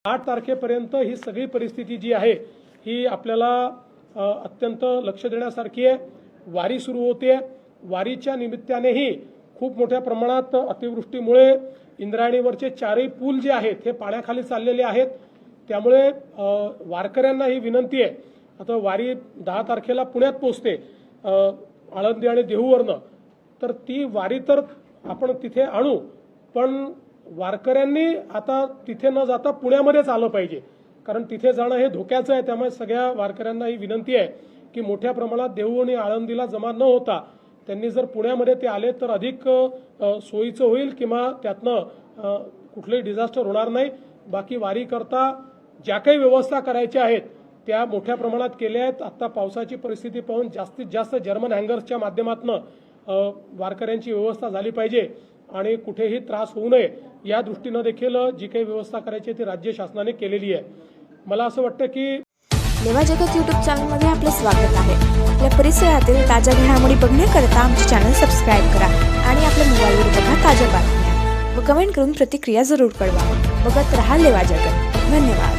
8 तारखेपर्यंत ही सगळी परिस्थिती जी आहे ही आपल्याला अत्यंत लक्ष देण्यासारखी आहे। वारी सुरू होते, वारीच्या निमित्तानेही खूप मोठ्या प्रमाणात अतिवृष्टीमुळे इंद्रायणीवरचे चारही पूल जे आहेत हे पाण्याखाली चाललेले आहेत। त्यामुळे वारकऱ्यांना ही विनंती आहे, आता वारी 10 तारखेला पुण्यात पोहोचते आळंदी आणि देहूवरनं, तर ती वारी तर आपण तिथे आणू, पण वारकऱ्यांनी आता तिथे न जाता पुण्यामध्येच आलं पाहिजे, कारण तिथे जाणं हे धोक्याचं आहे। त्यामुळे सगळ्या वारकऱ्यांना ही विनंती आहे की मोठ्या प्रमाणात देहू आणि आळंदीला जमा न होता त्यांनी जर पुण्यामध्ये ते आले तर अधिक सोयीचं होईल, किंवा त्यातनं कुठलंही डिझास्टर होणार नाही। बाकी वारी करता ज्या काही व्यवस्था करायच्या आहेत त्या मोठ्या प्रमाणात केल्या आहेत। आता पावसाची परिस्थिती पाहून जास्तीत जास्त जर्मन हँगर्सच्या माध्यमातून वारकऱ्यांची व्यवस्था झाली पाहिजे आणि कुठेही त्रास होऊ नये या दृष्टीने देखील जी काही व्यवस्था करायची ती राज्य शासनाने केलेली आहे। मला असं वाटतं की लेवा जगत यूट्यूब चॅनलमध्ये आपलं स्वागत आहे। आपल्या परिसरातील ताज्या घडामोडी बघण्याकरता आमचे चॅनल सबस्क्राईब करा आणि आपल्या मोबाईलवर बघा ताज्या बातम्या व कमेंट करून प्रतिक्रिया जरूर कळवा। बघत रहा लेवा जगत। धन्यवाद।